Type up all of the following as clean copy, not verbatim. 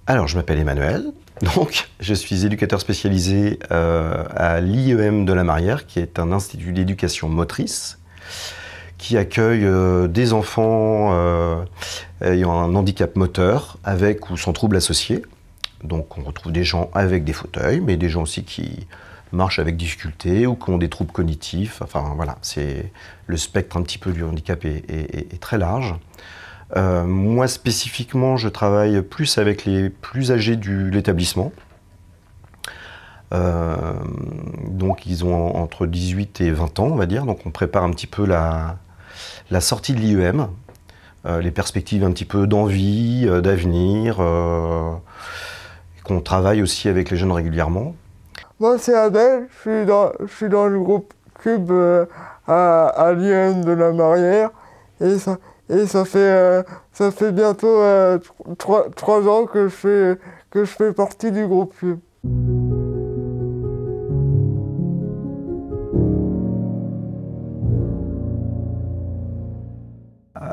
Alors, je m'appelle Emmanuel, donc je suis éducateur spécialisé à l'IEM de la Marière, qui est un institut d'éducation motrice qui accueille des enfants ayant un handicap moteur avec ou sans trouble associé. Donc on retrouve des gens avec des fauteuils, mais des gens aussi qui marchent avec difficulté ou qui ont des troubles cognitifs. Enfin voilà, le spectre un petit peu du handicap est très large. Moi spécifiquement, je travaille plus avec les plus âgés de l'établissement. Donc ils ont entre 18 et 20 ans, on va dire. Donc on prépare un petit peu la sortie de l'IEM, les perspectives un petit peu d'envie, d'avenir, qu'on travaille aussi avec les jeunes régulièrement. Moi c'est Abel, je suis dans le groupe Cube à l'IEM de la Marière et ça fait bientôt 3 ans que je fais partie du groupe Cube.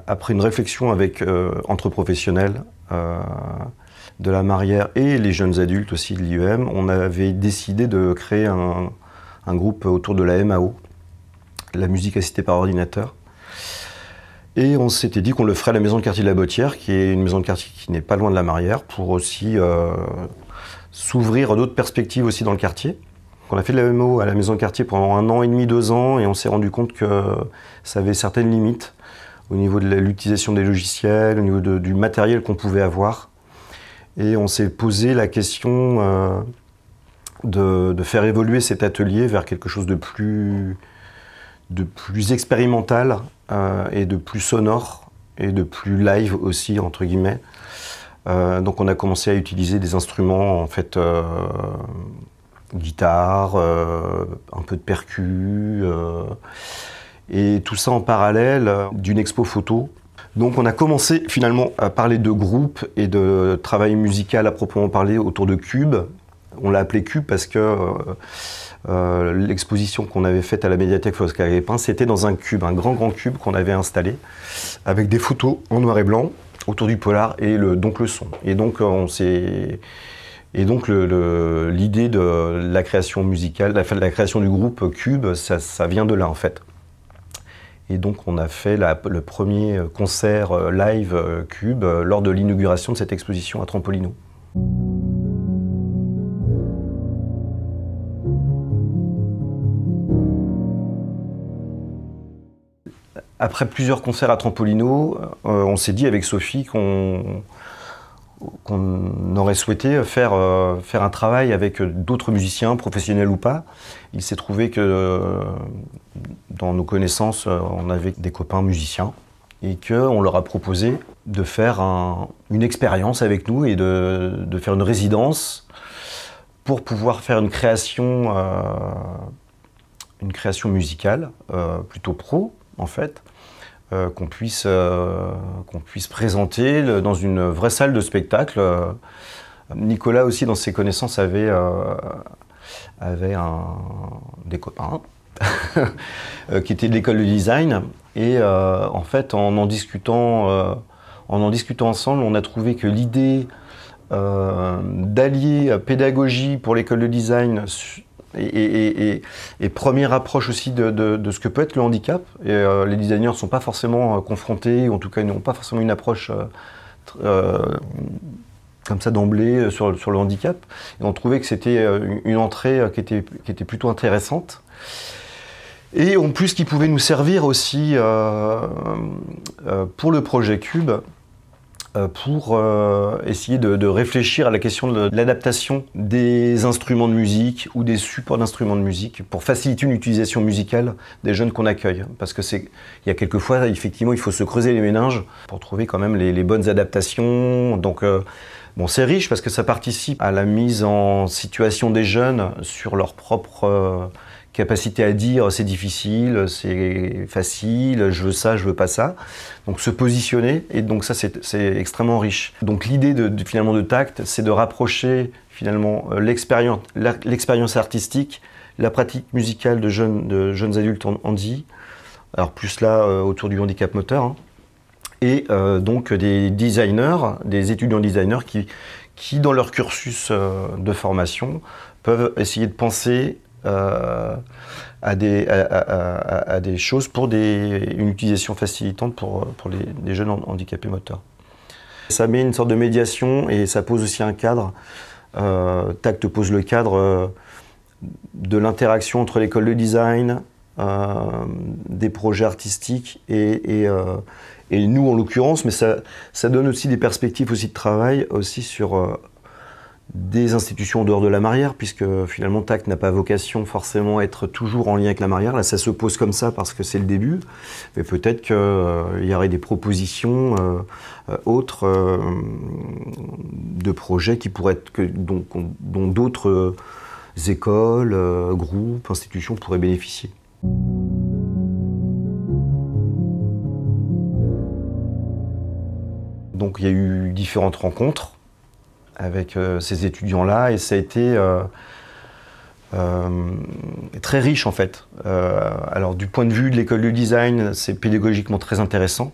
Après une réflexion avec entre professionnels de la Marière et les jeunes adultes aussi de l'IEM, on avait décidé de créer un groupe autour de la MAO, la musique assistée par ordinateur. Et on s'était dit qu'on le ferait à la maison de quartier de la Bottière, qui est une maison de quartier qui n'est pas loin de la Marière, pour aussi s'ouvrir à d'autres perspectives aussi dans le quartier. On a fait de la MAO à la maison de quartier pendant 1 an et demi, 2 ans, et on s'est rendu compte que ça avait certaines limites au niveau de l'utilisation des logiciels, au niveau du matériel qu'on pouvait avoir. Et on s'est posé la question de faire évoluer cet atelier vers quelque chose de plus expérimental et de plus sonore et de plus live aussi, entre guillemets. Donc on a commencé à utiliser des instruments, en fait, guitare, un peu de percus, et tout ça en parallèle d'une expo photo. Donc on a commencé finalement à parler de groupe et de travail musical à proprement parler autour de Cube. On l'a appelé Cube parce que l'exposition qu'on avait faite à la médiathèque Oscar Guépin, c'était dans un cube, un grand cube qu'on avait installé avec des photos en noir et blanc autour du polar et donc le son. Et donc l'idée de la création musicale, la création du groupe Cube, ça vient de là en fait. Et donc on a fait le premier concert live Cube lors de l'inauguration de cette exposition à Trampolino. Après plusieurs concerts à Trampolino, on s'est dit avec Sophie qu'on aurait souhaité faire un travail avec d'autres musiciens, professionnels ou pas. Il s'est trouvé que dans nos connaissances, on avait des copains musiciens et qu'on leur a proposé de faire une expérience avec nous et de faire une résidence pour pouvoir faire une création musicale, plutôt pro en fait, qu'on puisse présenter dans une vraie salle de spectacle. Nicolas aussi, dans ses connaissances, avait des copains qui étaient de l'école de design. Et en fait, en discutant ensemble, on a trouvé que l'idée d'allier pédagogie pour l'école de design et première approche aussi de ce que peut être le handicap. Et les designers ne sont pas forcément confrontés, ou en tout cas ils n'ont pas forcément une approche comme ça d'emblée sur le handicap. Et on trouvait que c'était une entrée qui était plutôt intéressante. Et en plus qui pouvait nous servir aussi pour le projet Cube, pour essayer de réfléchir à la question de l'adaptation des instruments de musique ou des supports d'instruments de musique pour faciliter une utilisation musicale des jeunes qu'on accueille. Parce que il y a quelquefois, effectivement, il faut se creuser les méninges pour trouver quand même les bonnes adaptations. Donc, bon, c'est riche parce que ça participe à la mise en situation des jeunes sur leur propre capacité à dire c'est difficile, c'est facile, je veux ça, je veux pas ça. Donc se positionner, et donc ça c'est extrêmement riche. Donc l'idée finalement de TACT, c'est de rapprocher finalement l'expérience artistique, la pratique musicale de jeunes adultes handi, alors plus là autour du handicap moteur, hein, et donc des designers, des étudiants designers qui qui, dans leur cursus de formation, peuvent essayer de penser à des choses pour une utilisation facilitante pour les jeunes handicapés moteurs. Ça met une sorte de médiation et ça pose aussi un cadre. TACT pose le cadre de l'interaction entre l'école de design, des projets artistiques et nous en l'occurrence, mais ça donne aussi des perspectives aussi de travail aussi sur des institutions en dehors de la Marrière, puisque finalement TACT n'a pas vocation forcément à être toujours en lien avec la Marrière. Là, ça se pose comme ça parce que c'est le début, mais peut-être qu'il y aurait des propositions autres de projets qui pourraient être dont d'autres écoles, groupes, institutions pourraient bénéficier. Donc il y a eu différentes rencontres avec ces étudiants-là et ça a été très riche en fait. Alors du point de vue de l'école de design, c'est pédagogiquement très intéressant.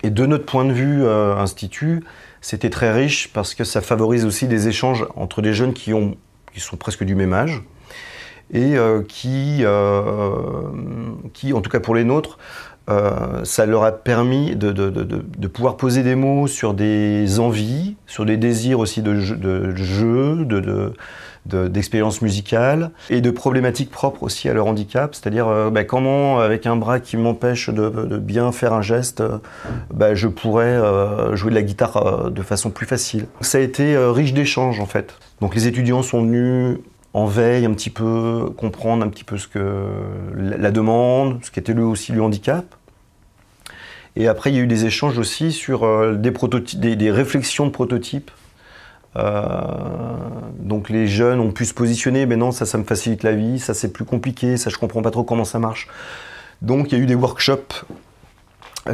Et de notre point de vue institut, c'était très riche parce que ça favorise aussi des échanges entre des jeunes qui sont presque du même âge et qui, en tout cas pour les nôtres, ça leur a permis de pouvoir poser des mots sur des envies, sur des désirs aussi de jeu, d'expérience musicale et de problématiques propres aussi à leur handicap, c'est-à-dire comment avec un bras qui m'empêche de bien faire un geste, je pourrais jouer de la guitare de façon plus facile. Ça a été riche d'échanges en fait. Donc les étudiants sont venus en veille un petit peu, comprendre un petit peu la demande, ce qu'était aussi le handicap. Et après, il y a eu des échanges aussi sur des réflexions de prototypes. Donc les jeunes ont pu se positionner, mais non, ça me facilite la vie, ça c'est plus compliqué, ça je comprends pas trop comment ça marche. Donc il y a eu des workshops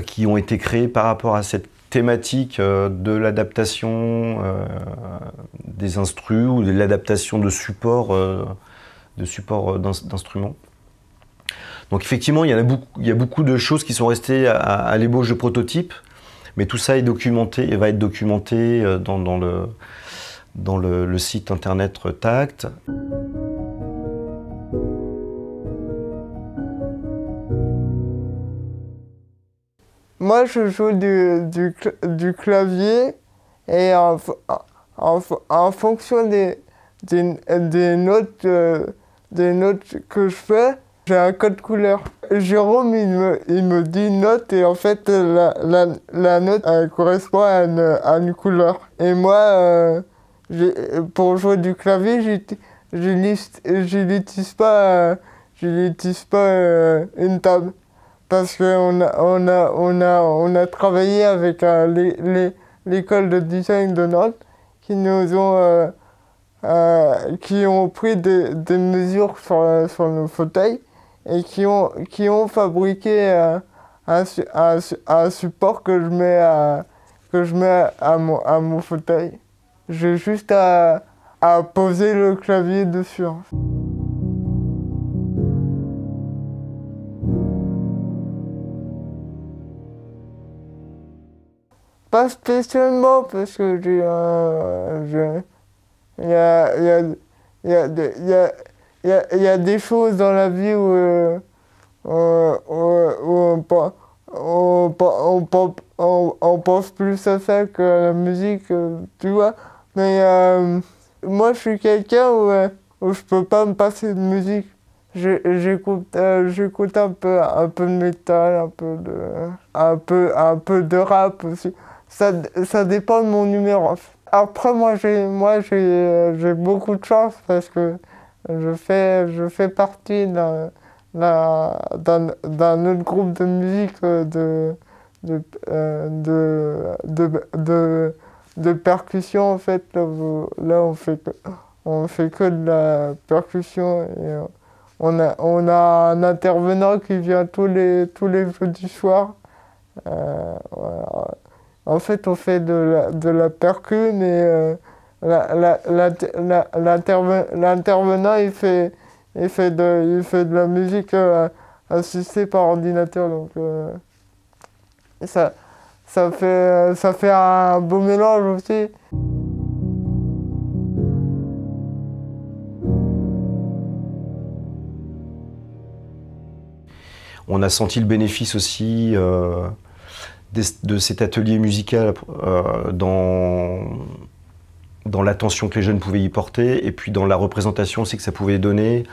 qui ont été créés par rapport à cette thématique de l'adaptation des instrus ou de l'adaptation de supports d'instruments. Donc effectivement, il y a beaucoup de choses qui sont restées à l'ébauche de prototypes, mais tout ça est documenté et va être documenté dans le site internet TACT. Moi, je joue du clavier et en fonction des notes que je fais, j'ai un code couleur. Jérôme, il me dit une note et en fait, la note elle correspond à une couleur. Et moi, pour jouer du clavier, je n'utilise pas une table. Parce qu'on a travaillé avec l'école de design de Nantes qui ont pris des mesures sur nos fauteuils et qui ont fabriqué un support que je mets à mon fauteuil. J'ai juste à poser le clavier dessus. Pas spécialement parce que il y a des choses dans la vie où on pense plus à ça que à la musique, tu vois. Mais moi, je suis quelqu'un où je peux pas me passer de musique. J'écoute un peu de métal, un peu de rap aussi. Ça dépend de mon humeur. Après, moi, j'ai beaucoup de chance parce que je fais partie d'un autre groupe de musique de percussion en fait. Là, on fait que de la percussion et on a un intervenant qui vient tous les jeudis soirs. Voilà. En fait, on fait de la percu, mais l'intervenant, il fait de la musique assistée par ordinateur. Donc, ça fait un beau mélange aussi. On a senti le bénéfice aussi de cet atelier musical dans l'attention que les jeunes pouvaient y porter, et puis dans la représentation aussi que ça pouvait donner,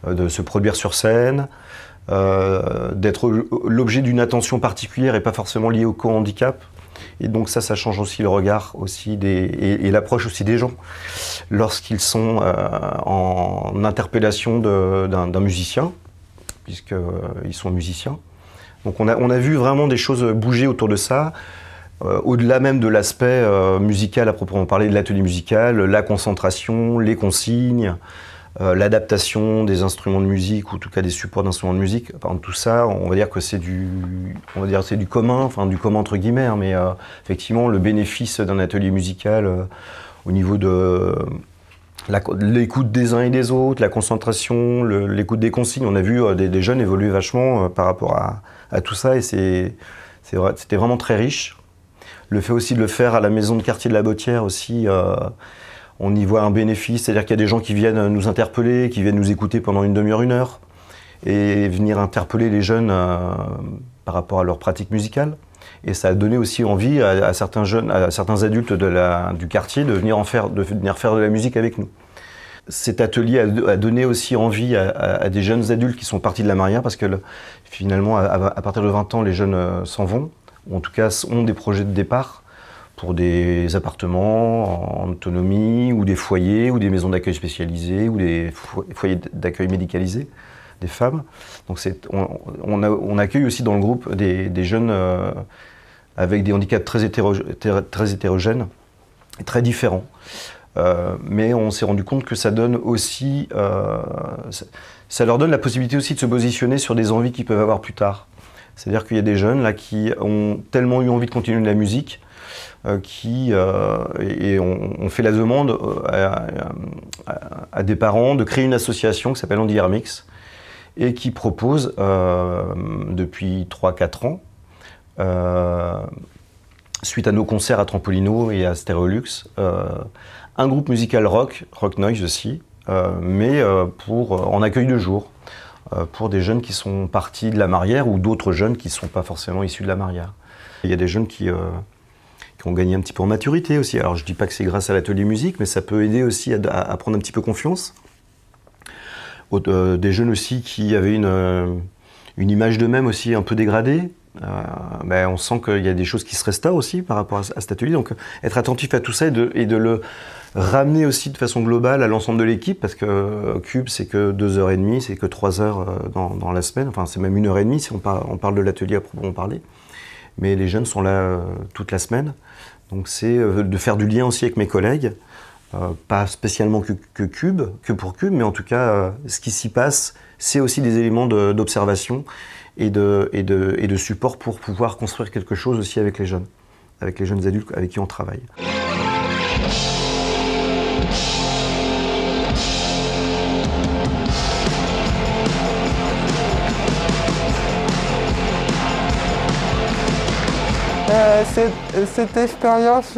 de se produire sur scène, d'être l'objet d'une attention particulière et pas forcément liée au co-handicap. Et donc ça change aussi le regard aussi et l'approche aussi des gens lorsqu'ils sont en interpellation d'un musicien, puisqu'ils sont musiciens. Donc on a vu vraiment des choses bouger autour de ça, au-delà même de l'aspect musical à proprement parler, de l'atelier musical, la concentration, les consignes, l'adaptation des instruments de musique, ou en tout cas des supports d'instruments de musique. Enfin, tout ça, on va dire que c'est du commun, enfin du commun entre guillemets, hein, mais effectivement le bénéfice d'un atelier musical au niveau de l'écoute des uns et des autres, la concentration, l'écoute des consignes. On a vu des jeunes évoluer vachement par rapport à tout ça, et c'était vraiment très riche. Le fait aussi de le faire à la maison de quartier de la Bottière aussi, on y voit un bénéfice, c'est-à-dire qu'il y a des gens qui viennent nous interpeller, qui viennent nous écouter pendant une demi-heure, 1 heure, et venir interpeller les jeunes par rapport à leur pratique musicale. Et ça a donné aussi envie à certains jeunes, à certains adultes du quartier de venir faire de la musique avec nous. Cet atelier a donné aussi envie à des jeunes adultes qui sont partis de la Marière, parce que finalement, à partir de 20 ans, les jeunes s'en vont, ou en tout cas ont des projets de départ pour des appartements en autonomie, ou des foyers, ou des maisons d'accueil spécialisées, ou des foyers d'accueil médicalisés des femmes. Donc on accueille aussi dans le groupe des jeunes avec des handicaps très hétérogènes et très différents. Mais on s'est rendu compte que ça donne aussi, ça leur donne la possibilité aussi de se positionner sur des envies qu'ils peuvent avoir plus tard. C'est-à-dire qu'il y a des jeunes là qui ont tellement eu envie de continuer de la musique et on fait la demande à des parents de créer une association qui s'appelle Andy Hermix et qui propose depuis 3-4 ans, suite à nos concerts à Trampolino et à Stéréolux, un groupe musical rock noise aussi, mais en accueil de jour, pour des jeunes qui sont partis de la Marière ou d'autres jeunes qui ne sont pas forcément issus de la Marière. Il y a des jeunes qui ont gagné un petit peu en maturité aussi. Alors je ne dis pas que c'est grâce à l'atelier musique, mais ça peut aider aussi à prendre un petit peu confiance. Des jeunes aussi qui avaient une image d'eux-mêmes aussi un peu dégradée. On sent qu'il y a des choses qui se restaurent aussi par rapport à cet atelier. Donc être attentif à tout ça et de le ramener aussi de façon globale à l'ensemble de l'équipe, parce que Cube, c'est que 2h30, c'est que 3 heures dans la semaine. Enfin, c'est même 1h30 si on parle de l'atelier à proprement parler. Mais les jeunes sont là toute la semaine. Donc c'est de faire du lien aussi avec mes collègues. Pas spécialement que pour Cube, mais en tout cas, ce qui s'y passe, c'est aussi des éléments d'observation et de support pour pouvoir construire quelque chose aussi avec les jeunes adultes avec qui on travaille. Cette expérience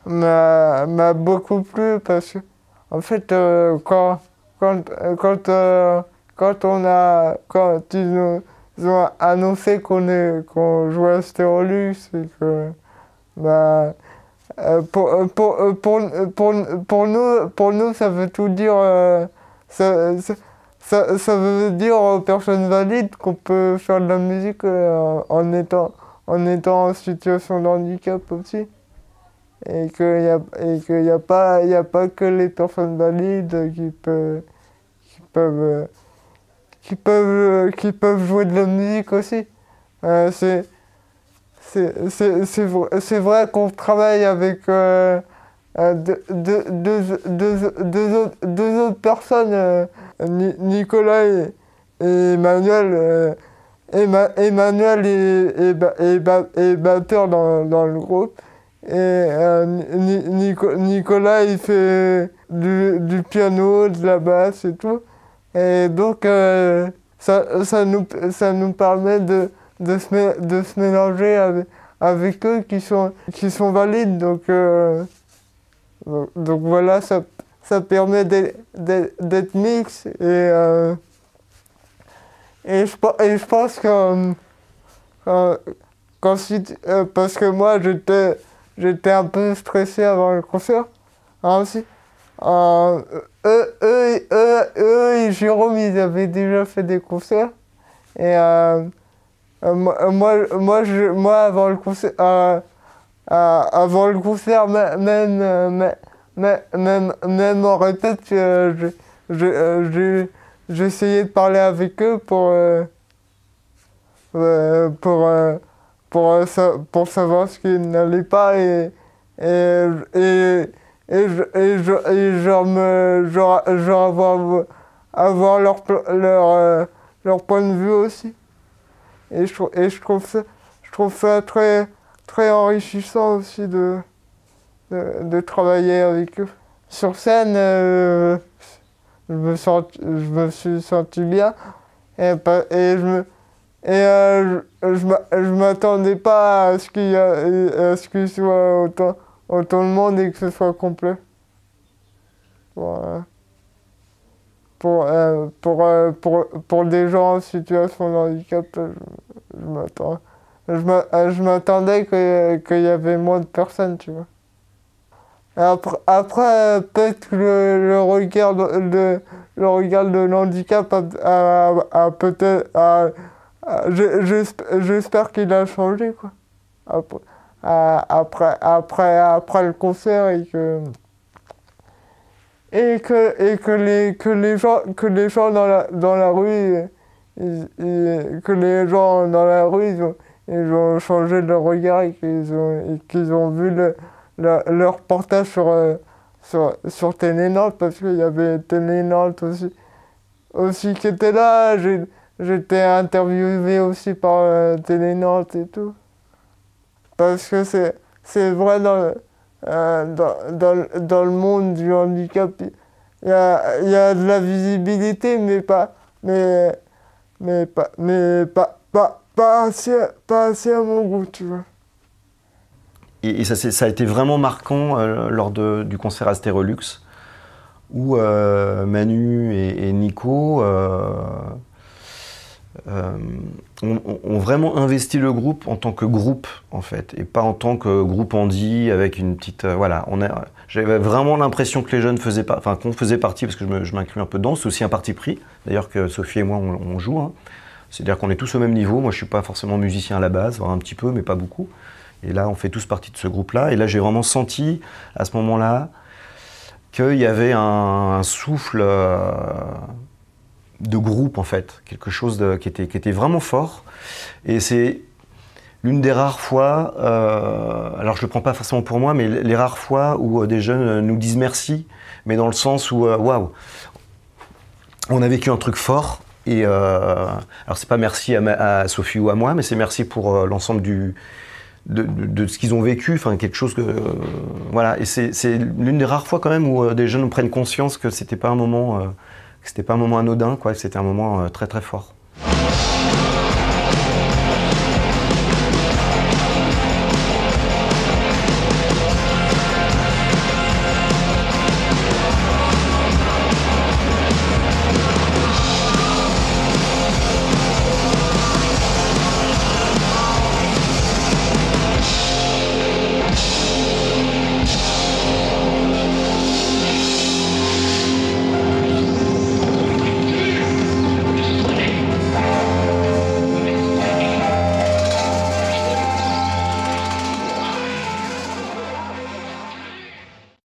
m'a beaucoup plu, parce que en fait quand ils nous ont annoncé qu'on jouait à Stéréolux, et que pour nous ça veut tout dire. Ça veut dire aux personnes valides qu'on peut faire de la musique en étant en situation de handicap aussi. Et qu'il n'y a pas que les personnes valides qui peuvent jouer de la musique aussi. C'est vrai qu'on travaille avec deux autres personnes, Nicolas et Emmanuel. Emmanuel est batteur dans le groupe. Et Nicolas, il fait du piano, de la basse et tout. Et donc ça nous permet de se mélanger avec eux qui sont valides. Donc voilà, ça permet d'être mix et je pense que parce que moi j'étais un peu stressé avant le concert, hein, aussi. Eux et Jérôme, ils avaient déjà fait des concerts. Et moi avant le concert, même en répète, j'essayais de parler avec eux pour savoir ce qui n'allait pas genre avoir leur point de vue aussi. Et je trouve ça très, très enrichissant aussi de travailler avec eux. Sur scène, je me suis senti bien et je m'attendais pas à ce qu'il soit autant de monde et que ce soit complet. Pour des gens en situation de handicap, je m'attendais qu'il y avait moins de personnes, tu vois. Après peut-être que le regard de l'handicap a peut-être... J'espère qu'il a changé, quoi. Après le concert et que les gens dans la rue ils ont changé de regard et qu'ils ont vu leur reportage sur Télé Nantes, parce qu'il y avait Télé Nantes aussi qui était là. J'étais interviewé aussi par Télé Nantes et tout. Parce que c'est vrai dans le monde du handicap, il y a de la visibilité, mais pas assez à mon goût, tu vois. Et ça a été vraiment marquant lors du concert Astérolux, où Manu et Nico ont vraiment investi le groupe en tant que groupe, en fait, et pas en tant que groupe handi avec une petite... voilà, j'avais vraiment l'impression que les jeunes qu'on faisait partie, parce que je m'inclus un peu dedans, c'est aussi un parti pris, d'ailleurs que Sophie et moi on joue, hein. C'est-à-dire qu'on est tous au même niveau. Moi je suis pas forcément musicien à la base, voire un petit peu, mais pas beaucoup. Et là on fait tous partie de ce groupe-là, et là j'ai vraiment senti, à ce moment-là, qu'il y avait un souffle de groupe, en fait, quelque chose qui était vraiment fort. Et c'est l'une des rares fois, alors je le prends pas forcément pour moi, mais les rares fois où des jeunes nous disent merci, mais dans le sens où, waouh, on a vécu un truc fort. Et alors c'est pas merci à Sophie ou à moi, mais c'est merci pour l'ensemble de ce qu'ils ont vécu, enfin quelque chose que voilà. Et c'est l'une des rares fois quand même où des jeunes prennent conscience que c'était pas un moment anodin, quoi, que c'était un moment très très fort.